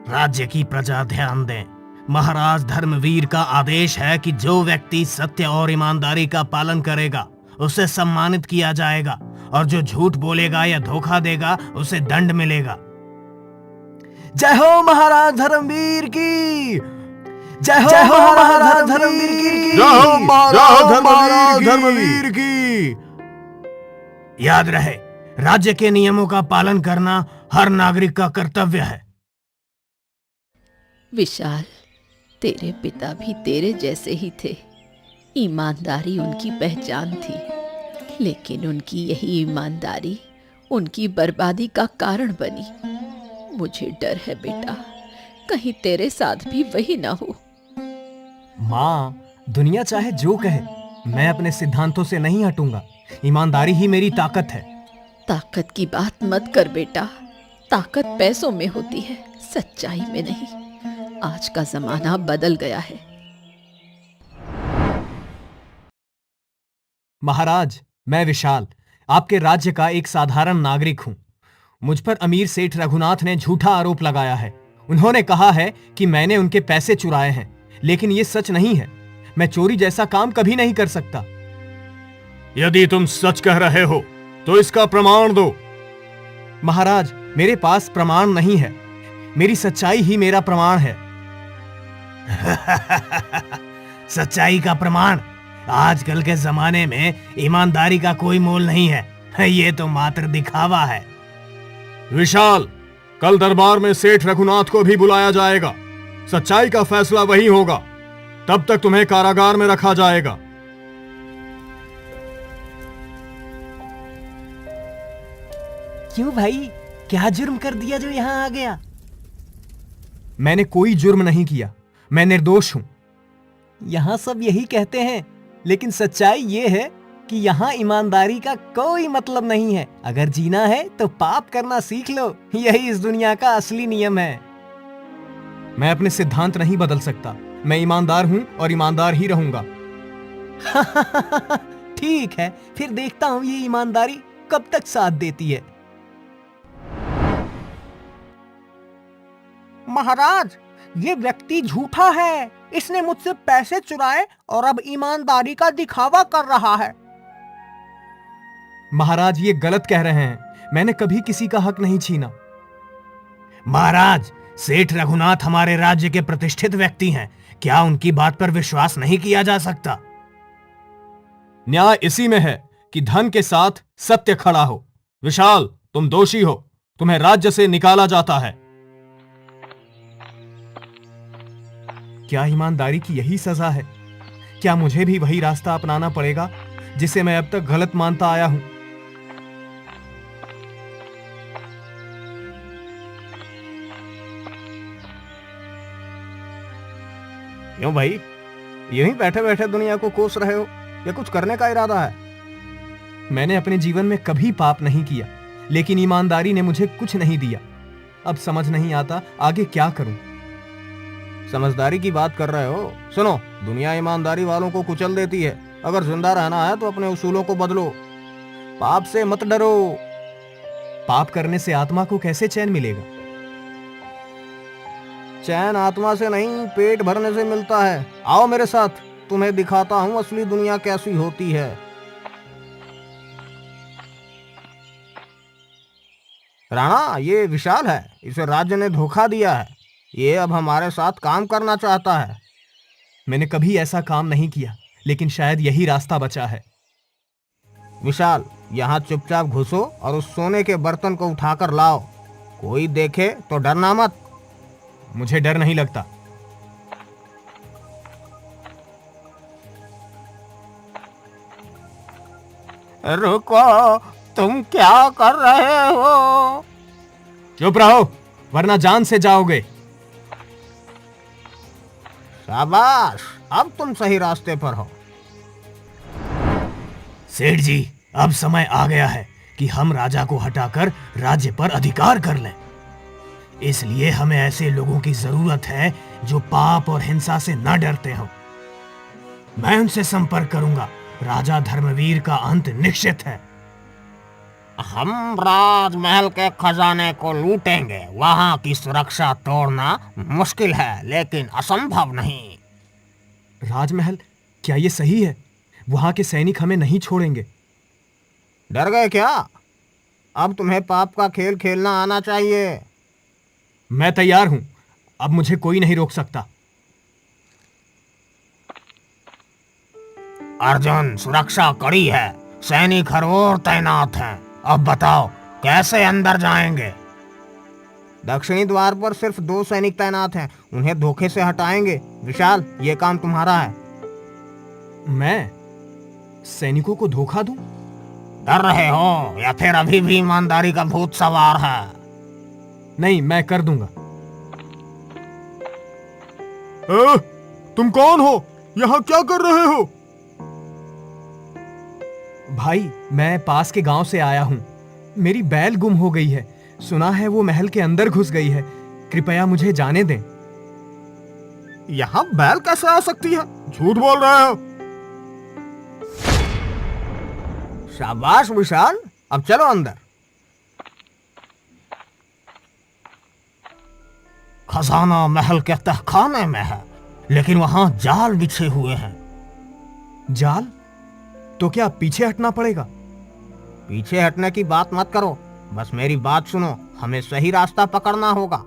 राज्य की प्रजा ध्यान दें। महाराज धर्मवीर का आदेश है कि जो व्यक्ति सत्य और ईमानदारी का पालन करेगा उसे सम्मानित किया जाएगा, और जो झूठ बोलेगा या धोखा देगा उसे दंड मिलेगा। जय हो महाराज धर्मवीर की। जय हो महाराज धर्मवीर की। जय हो महाराज धर्मवीर की। याद रहे, राज्य के नियमों का पालन करना हर नागरिक का कर्तव्य है। विशाल, तेरे पिता भी तेरे जैसे ही थे। ईमानदारी उनकी पहचान थी, लेकिन उनकी यही ईमानदारी उनकी बर्बादी का कारण बनी। मुझे डर है बेटा, कहीं तेरे साथ भी वही ना हो। माँ, दुनिया चाहे जो कहे, मैं अपने सिद्धांतों से नहीं हटूंगा। ईमानदारी ही मेरी ताकत है। ताकत की बात मत कर बेटा, ताकत पैसों में होती है, सच्चाई में नहीं। आज का जमाना बदल गया है। महाराज, मैं विशाल, आपके राज्य का एक साधारण नागरिक हूँ। मुझ पर अमीर सेठ रघुनाथ ने झूठा आरोप लगाया है। उन्होंने कहा है कि मैंने उनके पैसे चुराए हैं, लेकिन ये सच नहीं है। मैं चोरी जैसा काम कभी नहीं कर सकता। यदि तुम सच कह रहे हो तो इसका प्रमाण दो। महाराज, मेरे पास प्रमाण नहीं है। मेरी सच्चाई ही मेरा प्रमाण है। सच्चाई का प्रमाण? आजकल के जमाने में ईमानदारी का कोई मोल नहीं है। ये तो मात्र दिखावा है। विशाल, कल दरबार में सेठ रघुनाथ को भी बुलाया जाएगा। सच्चाई का फैसला वही होगा। तब तक तुम्हें कारागार में रखा जाएगा। क्यों भाई, क्या जुर्म कर दिया जो यहाँ आ गया? मैंने कोई जुर्म नहीं किया, मैं निर्दोष हूं। यहाँ सब यही कहते हैं, लेकिन सच्चाई ये है कि यहाँ ईमानदारी का कोई मतलब नहीं है। अगर जीना है तो पाप करना सीख लो, यही इस दुनिया का असली नियम है। मैं अपने सिद्धांत नहीं बदल सकता। मैं ईमानदार हूं और ईमानदार ही रहूंगा। ठीक है, फिर देखता हूं ये ईमानदारी कब तक साथ देती है। महाराज, ये व्यक्ति झूठा है। इसने मुझसे पैसे चुराए और अब ईमानदारी का दिखावा कर रहा है। महाराज, ये गलत कह रहे हैं। मैंने कभी किसी का हक नहीं छीना। महाराज, सेठ रघुनाथ हमारे राज्य के प्रतिष्ठित व्यक्ति हैं। क्या उनकी बात पर विश्वास नहीं किया जा सकता? न्याय इसी में है कि धन के साथ सत्य खड़ा हो। विशाल, तुम दोषी हो। तुम्हें राज्य से निकाला जाता है। क्या ईमानदारी की यही सजा है? क्या मुझे भी वही रास्ता अपनाना पड़ेगा जिसे मैं अब तक गलत मानता आया हूं? क्यों भाई, यूं ही बैठे बैठे दुनिया को कोस रहे हो या कुछ करने का इरादा है? मैंने अपने जीवन में कभी पाप नहीं किया, लेकिन ईमानदारी ने मुझे कुछ नहीं दिया। अब समझ नहीं आता आगे क्या करूं। समझदारी की बात कर रहे हो? सुनो, दुनिया ईमानदारी वालों को कुचल देती है। अगर जिंदा रहना है तो अपने उसूलों को बदलो। पाप से मत डरो। पाप करने से आत्मा को कैसे चैन मिलेगा? चैन आत्मा से नहीं, पेट भरने से मिलता है। आओ मेरे साथ, तुम्हें दिखाता हूं असली दुनिया कैसी होती है। राणा, ये विशाल है। इसे राज्य ने धोखा दिया है। ये अब हमारे साथ काम करना चाहता है। मैंने कभी ऐसा काम नहीं किया, लेकिन शायद यही रास्ता बचा है। विशाल, यहाँ चुपचाप घुसो और उस सोने के बर्तन को उठाकर लाओ। कोई देखे तो डरना मत। मुझे डर नहीं लगता। रुको, तुम क्या कर रहे हो? चुप रहो, वरना जान से जाओगे। शाबाश, अब तुम सही रास्ते पर हो। सेठ जी, अब समय आ गया है कि हम राजा को हटाकर राज्य पर अधिकार कर लें। इसलिए हमें ऐसे लोगों की जरूरत है जो पाप और हिंसा से न डरते हो। मैं उनसे संपर्क करूंगा। राजा धर्मवीर का अंत निश्चित है। हम राजमहल के खजाने को लूटेंगे। वहां की सुरक्षा तोड़ना मुश्किल है लेकिन असंभव नहीं। राजमहल, क्या ये सही है? वहां के सैनिक हमें नहीं छोड़ेंगे। डर गए क्या? अब तुम्हें पाप का खेल खेलना आना चाहिए। मैं तैयार हूं। अब मुझे कोई नहीं रोक सकता। अर्जुन, सुरक्षा कड़ी है, सैनिक हर ओर तैनात हैं। अब बताओ कैसे अंदर जाएंगे? दक्षिणी द्वार पर सिर्फ 2 सैनिक तैनात हैं, उन्हें धोखे से हटाएंगे। विशाल, ये काम तुम्हारा है। मैं सैनिकों को धोखा दूं? डर रहे हो या फिर अभी भी ईमानदारी का भूत सवार है? नहीं, मैं कर दूंगा। तुम कौन हो? यहाँ क्या कर रहे हो? भाई, मैं पास के गांव से आया हूं। मेरी बैल गुम हो गई है। सुना है वो महल के अंदर घुस गई है। कृपया मुझे जाने दें। यहाँ बैल कैसे आ सकती है? झूठ बोल रहे हो। शाबाश विशाल, अब चलो अंदर। खजाना महल के तहखाने में है, लेकिन वहां जाल बिछे हुए हैं। जाल? तो क्या पीछे हटना पड़ेगा? पीछे हटने की बात मत करो, बस मेरी बात सुनो। हमें सही रास्ता पकड़ना होगा।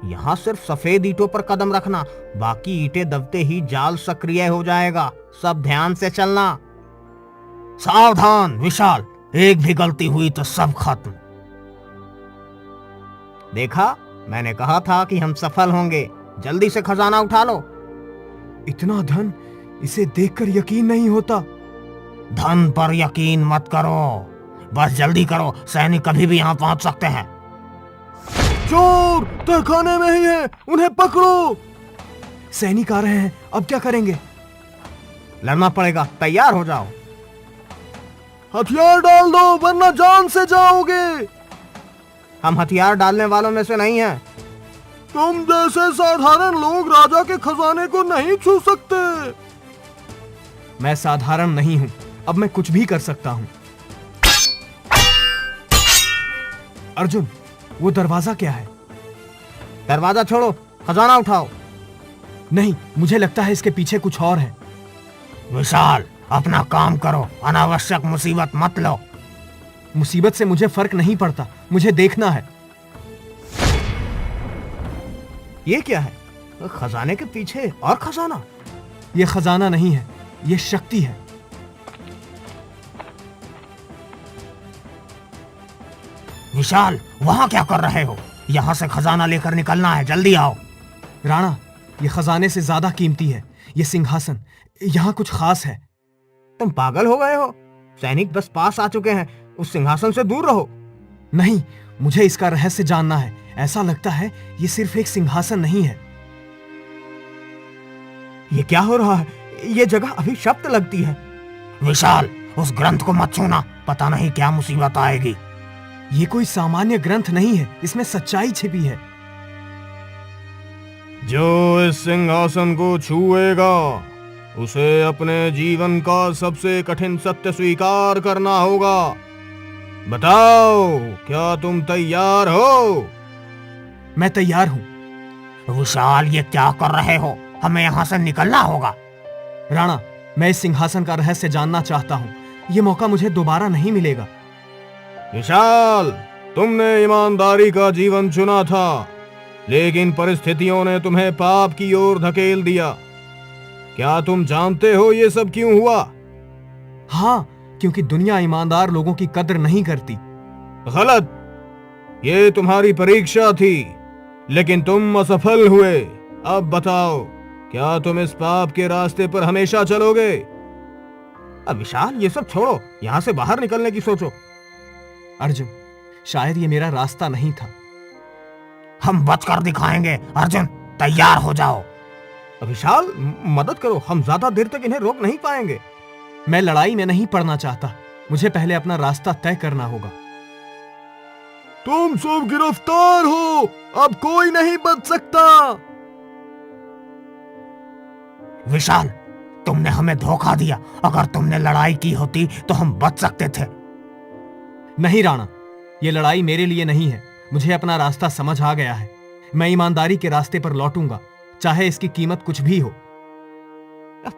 यहाँ सिर्फ सफेद ईंटों पर कदम रखना, बाकी ईंटें दबते ही जाल सक्रिय हो जाएगा। सब ध्यान से चलना। सावधान विशाल, एक भी गलती हुई तो सब खत्म। देखा, मैंने कहा था कि हम सफल होंगे। जल्दी से खजाना उठा लो। इतना धन, इसे देखकर यकीन नहीं होता। धन पर यकीन मत करो, बस जल्दी करो, सैनिक कभी भी यहाँ पहुंच सकते हैं। चोर तहखाने में ही है, उन्हें पकड़ो। सैनिक आ रहे हैं, अब क्या करेंगे? लड़ना पड़ेगा, तैयार हो जाओ। हथियार डाल दो वरना जान से जाओगे। हम हथियार डालने वालों में से नहीं हैं। तुम जैसे साधारण लोग राजा के खजाने को नहीं छू सकते। मैं साधारण नहीं हूं, अब मैं कुछ भी कर सकता हूं। अर्जुन, वो दरवाजा क्या है? दरवाजा छोड़ो, खजाना उठाओ। नहीं, मुझे लगता है इसके पीछे कुछ और है। विशाल, अपना काम करो, अनावश्यक मुसीबत मत लो। मुसीबत से मुझे फर्क नहीं पड़ता, मुझे देखना है। ये क्या है? खजाने के पीछे और खजाना? ये खजाना नहीं है, ये शक्ति है। विशाल, वहां क्या कर रहे हो? यहाँ से खजाना लेकर निकलना है, जल्दी आओ। राणा, ये खजाने से ज्यादा कीमती है। ये सिंहासन, यहाँ कुछ खास है। तुम पागल हो गए हो? सैनिक बस पास आ चुके हैं, उस सिंहासन से दूर रहो। नहीं, मुझे इसका रहस्य जानना है। ऐसा लगता है ये सिर्फ एक सिंहासन नहीं है। ये क्या हो रहा है? ये जगह अभी शब्द लगती है। विशाल, उस ग्रंथ को मत छूना, पता नहीं क्या मुसीबत आएगी। ये कोई सामान्य ग्रंथ नहीं है, इसमें सच्चाई छिपी है। जो इस सिंहासन को छुएगा उसे अपने जीवन का सबसे कठिन सत्य स्वीकार करना होगा। बताओ, क्या तुम तैयार हो? मैं तैयार हूं। विशाल, ये क्या कर रहे हो? हमें यहाँ से निकलना होगा। राणा, मैं इस सिंहासन का रहस्य जानना चाहता हूं। ये मौका मुझे दोबारा नहीं मिलेगा। विशाल, तुमने ईमानदारी का जीवन चुना था, लेकिन परिस्थितियों ने तुम्हें पाप की ओर धकेल दिया। क्या तुम जानते हो ये सब क्यों हुआ? हाँ, क्योंकि दुनिया ईमानदार लोगों की कद्र नहीं करती। गलत। ये तुम्हारी परीक्षा थी, लेकिन तुम असफल हुए। अब बताओ, क्या तुम इस पाप के रास्ते पर हमेशा चलोगे? अब विशाल, ये सब छोड़ो, यहाँ से बाहर निकलने की सोचो। अर्जुन, शायद ये मेरा रास्ता नहीं था। हम बचकर दिखाएंगे। अर्जुन, तैयार हो जाओ। विशाल, मदद करो, हम ज्यादा देर तक इन्हें रोक नहीं पाएंगे। मैं लड़ाई में नहीं पड़ना चाहता, मुझे पहले अपना रास्ता तय करना होगा। तुम सब गिरफ्तार हो, अब कोई नहीं बच सकता। विशाल, तुमने हमें धोखा दिया। अगर तुमने लड़ाई की होती तो हम बच सकते थे। नहीं राणा, ये लड़ाई मेरे लिए नहीं है। मुझे अपना रास्ता समझ आ गया है। मैं ईमानदारी के रास्ते पर लौटूंगा, चाहे इसकी कीमत कुछ भी हो।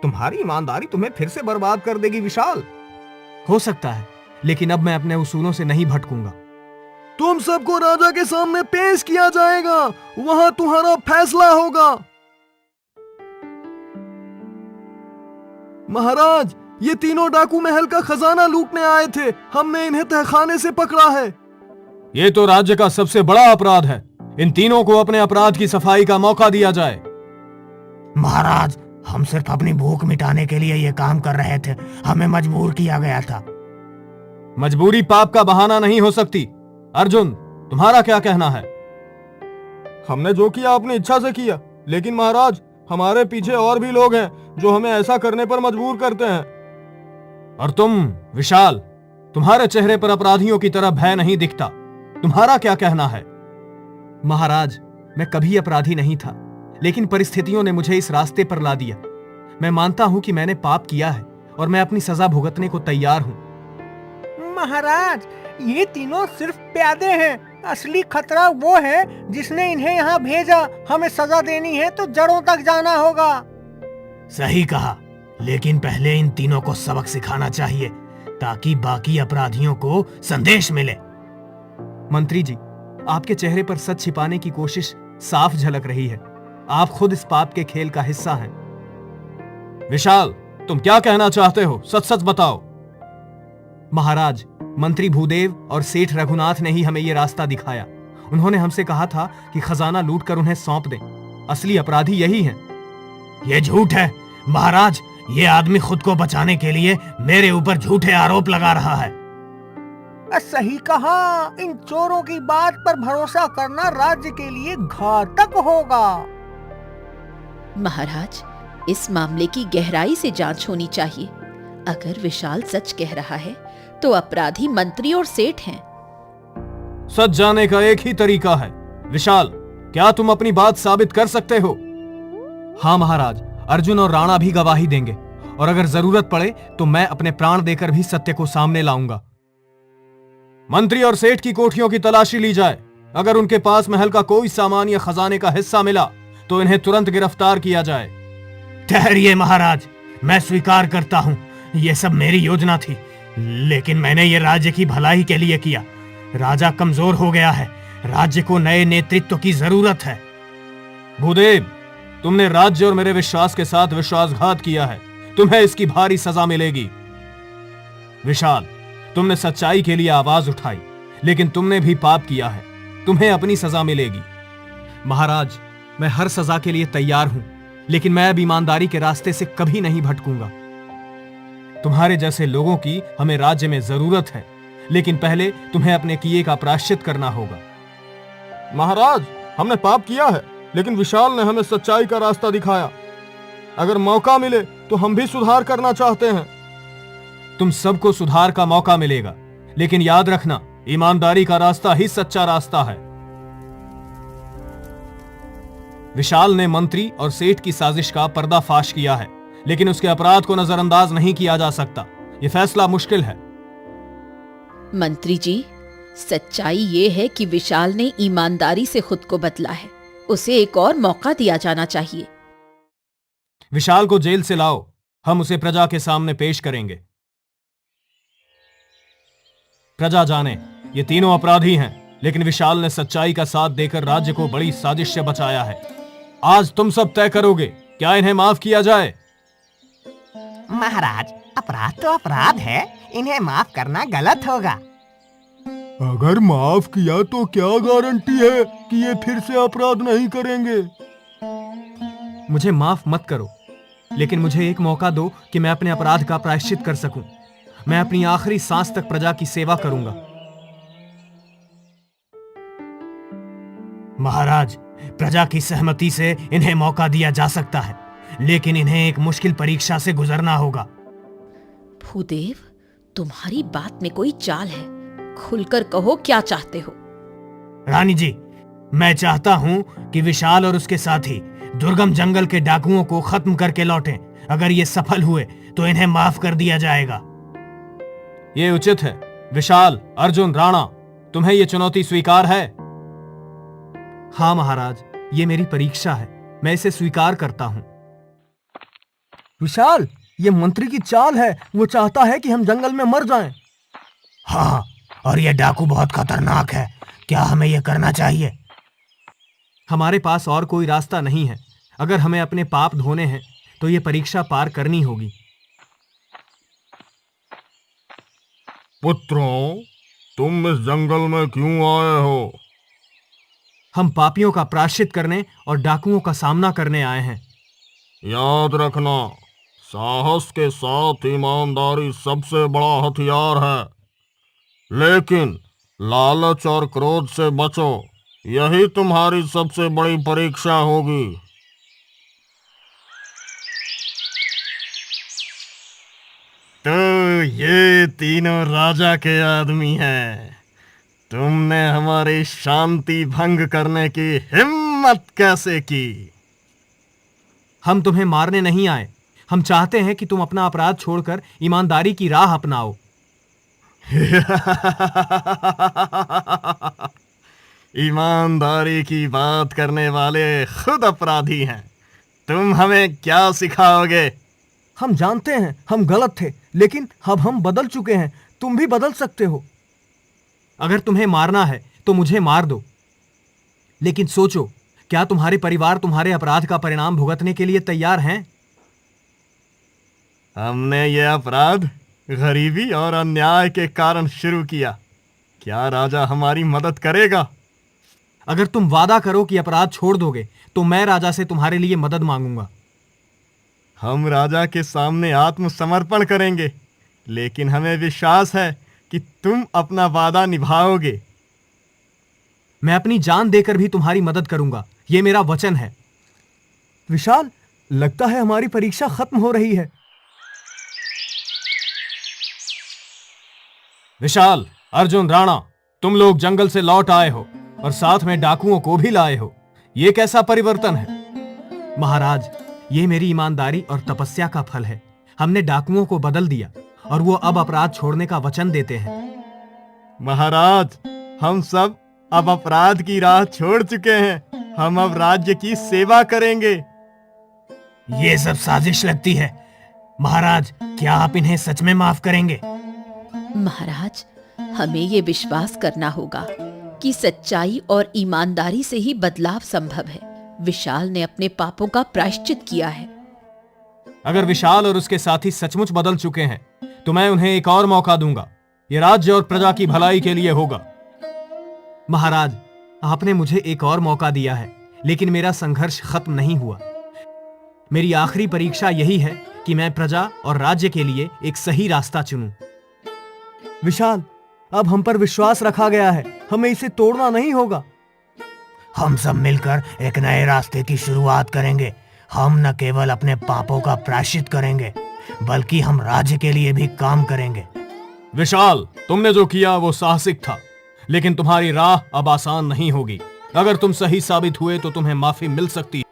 तुम्हारी ईमानदारी तुम्हें फिर से बर्बाद कर देगी विशाल। हो सकता है, लेकिन अब मैं अपने उसूलों से नहीं भटकूंगा। तुम सबको राजा के सामने पेश किया जाएगा, वहां तुम्हारा फैसला होगा। महाराज, ये तीनों डाकू महल का खजाना लूटने आए थे। हमने इन्हें तहखाने से पकड़ा है। ये तो राज्य का सबसे बड़ा अपराध है। इन तीनों को अपने अपराध की सफाई का मौका दिया जाए। महाराज, हम सिर्फ अपनी भूख मिटाने के लिए ये काम कर रहे थे। हमें मजबूर किया गया था। मजबूरी पाप का बहाना नहीं हो सकती। अर्जुन, तुम्हारा क्या कहना है? हमने जो किया अपनी इच्छा से किया, लेकिन महाराज हमारे पीछे और भी लोग हैं जो हमें ऐसा करने पर मजबूर करते हैं। और तुम विशाल, तुम्हारे चेहरे पर अपराधियों की तरह भय नहीं दिखता। तुम्हारा क्या कहना है? महाराज, मैं कभी अपराधी नहीं था, लेकिन परिस्थितियों ने मुझे इस रास्ते पर ला दिया। मैं मानता हूं कि मैंने पाप किया है और मैं अपनी सजा भुगतने को तैयार हूं। महाराज, ये तीनों सिर्फ प्यादे हैं। असली खतरा वो है जिसने इन्हें यहाँ भेजा। हमें सजा देनी है तो जड़ों तक जाना होगा। सही कहा, लेकिन पहले इन तीनों को सबक सिखाना चाहिए ताकि बाकी अपराधियों को संदेश मिले। मंत्री जी, आपके चेहरे पर सच छिपाने की कोशिश साफ झलक रही है। आप खुद इस पाप के खेल का हिस्सा हैं। विशाल, तुम क्या कहना चाहते हो? सच सच बताओ। महाराज, मंत्री भूदेव और सेठ रघुनाथ ने ही हमें ये रास्ता दिखाया। उन्होंने हमसे कहा था कि खजाना लूटकर उन्हें सौंप दें। असली अपराधी यही हैं। ये झूठ है महाराज। ये आदमी खुद को बचाने के लिए मेरे ऊपर झूठे आरोप लगा रहा है। सही कहा। इन चोरों की बात पर भरोसा करना राज्य के लिए घातक होगा। महाराज, इस मामले की गहराई से जांच होनी चाहिए। अगर विशाल सच कह रहा है तो अपराधी मंत्री और सेठ हैं। सच जाने का एक ही तरीका है। विशाल, क्या तुम अपनी बात साबित कर सकते हो? हाँ महाराज, अर्जुन और राणा भी गवाही देंगे, और अगर जरूरत पड़े तो मैं अपने प्राण देकर भी सत्य को सामने लाऊंगा। मंत्री और सेठ की कोठियों की तलाशी ली जाए। अगर उनके पास महल का कोई सामान या खजाने का हिस्सा मिला तो इन्हें तुरंत गिरफ्तार किया जाए। ठहरिए महाराज, मैं स्वीकार करता हूँ ये सब मेरी योजना थी, लेकिन मैंने ये राज्य की भलाई के लिए किया। राजा कमजोर हो गया है। राज्य को नए नेतृत्व की जरूरत है। भूदेव, तुमने राज्य और मेरे विश्वास के साथ विश्वासघात किया है। तुम्हें इसकी भारी सजा मिलेगी। विशाल, तुमने सच्चाई के लिए आवाज उठाई, लेकिन तुमने भी पाप किया है। तुम्हें अपनी सजा मिलेगी। महाराज, मैं हर सजा के लिए तैयार हूं, लेकिन मैं अब ईमानदारी के रास्ते से कभी नहीं भटकूंगा। तुम्हारे जैसे लोगों की हमें राज्य में जरूरत है, लेकिन पहले तुम्हें अपने किए का प्रायश्चित करना होगा। महाराज, हमने पाप किया है, लेकिन विशाल ने हमें सच्चाई का रास्ता दिखाया। अगर मौका मिले तो हम भी सुधार करना चाहते हैं। तुम सबको सुधार का मौका मिलेगा, लेकिन याद रखना, ईमानदारी का रास्ता ही सच्चा रास्ता है। विशाल ने मंत्री और सेठ की साजिश का पर्दाफाश किया है, लेकिन उसके अपराध को नजरअंदाज नहीं किया जा सकता। यह फैसला मुश्किल है। मंत्री जी, सच्चाई ये है कि विशाल ने ईमानदारी से खुद को बदला है। उसे एक और मौका दिया जाना चाहिए। विशाल को जेल से लाओ, हम उसे प्रजा के सामने पेश करेंगे। प्रजा जाने, ये तीनों अपराधी हैं, लेकिन विशाल ने सच्चाई का साथ देकर राज्य को बड़ी साजिश से बचाया है। आज तुम सब तय करोगे, क्या इन्हें माफ किया जाए? महाराज, अपराध तो अपराध है, इन्हें माफ करना गलत होगा। अगर माफ किया तो क्या गारंटी है कि ये फिर से अपराध नहीं करेंगे? मुझे माफ मत करो, लेकिन मुझे एक मौका दो कि मैं अपने अपराध का प्रायश्चित कर सकूं। मैं अपनी आखिरी सांस तक प्रजा की सेवा करूंगा। महाराज, प्रजा की सहमति से इन्हें मौका दिया जा सकता है, लेकिन इन्हें एक मुश्किल परीक्षा से गुजरना होगा। भूदेव, तुम्हारी बात में कोई चाल है। खुलकर कहो, क्या चाहते हो? रानी जी, मैं चाहता हूं कि विशाल और उसके साथी दुर्गम जंगल के डाकुओं को खत्म करके लौटें। अगर ये सफल हुए तो इन्हें माफ कर दिया जाएगा। ये उचित है, विशाल, अर्जुन, राणा, तुम्हें यह चुनौती स्वीकार है? हाँ महाराज, ये मेरी परीक्षा है, मैं इसे स्वीकार करता हूं। विशाल, ये मंत्री की चाल है, वो चाहता है कि हम जंगल में मर जाएं। हाँ, और ये डाकू बहुत खतरनाक है, क्या हमें ये करना चाहिए? हमारे पास और कोई रास्ता नहीं है। अगर हमें अपने पाप धोने हैं तो ये परीक्षा पार करनी होगी। पुत्रों, तुम इस जंगल में क्यों आए हो? हम पापियों का प्रायश्चित करने और डाकुओं का सामना करने आए हैं। याद रखना, साहस के साथ ईमानदारी सबसे बड़ा हथियार है, लेकिन लालच और क्रोध से बचो, यही तुम्हारी सबसे बड़ी परीक्षा होगी। तो ये तीनों राजा के आदमी हैं। तुमने हमारी शांति भंग करने की हिम्मत कैसे की? हम तुम्हें मारने नहीं आए, हम चाहते हैं कि तुम अपना अपराध छोड़कर ईमानदारी की राह अपनाओ। ईमानदारी की बात करने वाले खुद अपराधी हैं, तुम हमें क्या सिखाओगे? हम जानते हैं हम गलत थे, लेकिन अब हम बदल चुके हैं, तुम भी बदल सकते हो। अगर तुम्हें मारना है तो मुझे मार दो, लेकिन सोचो, क्या तुम्हारे परिवार तुम्हारे अपराध का परिणाम भुगतने के लिए तैयार हैं? हमने यह अपराध गरीबी और अन्याय के कारण शुरू किया। क्या राजा हमारी मदद करेगा? अगर तुम वादा करो कि अपराध छोड़ दोगे तो मैं राजा से तुम्हारे लिए मदद मांगूंगा। हम राजा के सामने आत्मसमर्पण करेंगे, लेकिन हमें विश्वास है कि तुम अपना वादा निभाओगे। मैं अपनी जान देकर भी तुम्हारी मदद करूंगा, यह मेरा वचन है। विशाल, लगता है हमारी परीक्षा खत्म हो रही है। विशाल, अर्जुन, राणा, तुम लोग जंगल से लौट आए हो और साथ में डाकुओं को भी लाए हो। यह कैसा परिवर्तन है? महाराज, ये मेरी ईमानदारी और तपस्या का फल है। हमने डाकुओं को बदल दिया और वो अब अपराध छोड़ने का वचन देते हैं। महाराज, हम सब अब अपराध की राह छोड़ चुके हैं। हम अब राज्य की सेवा करेंगे। ये सब साजिश लगती है। महाराज, क्या आप इन्हें सच में माफ करेंगे? महाराज, हमें ये विश्वास करना होगा कि सच्चाई और ईमानदारी से ही बदलाव संभव है। विशाल ने अपने पापों का प्रायश्चित किया है। अगर विशाल और उसके साथी सचमुच बदल चुके हैं तो मैं उन्हें एक और मौका दूंगा। यह राज्य और प्रजा की भलाई के लिए होगा। महाराज, आपने मुझे एक और मौका दिया है, लेकिन मेरा संघर्ष खत्म नहीं हुआ। मेरी आखिरी परीक्षा यही है कि मैं प्रजा और राज्य के लिए एक सही रास्ता चुनूं। विशाल, अब हम पर विश्वास रखा गया है, हमें इसे तोड़ना नहीं होगा। हम सब मिलकर एक नए रास्ते की शुरुआत करेंगे। हम न केवल अपने पापों का प्रायश्चित करेंगे, बल्कि हम राज्य के लिए भी काम करेंगे। विशाल, तुमने जो किया वो साहसिक था, लेकिन तुम्हारी राह अब आसान नहीं होगी। अगर तुम सही साबित हुए तो तुम्हें माफी मिल सकती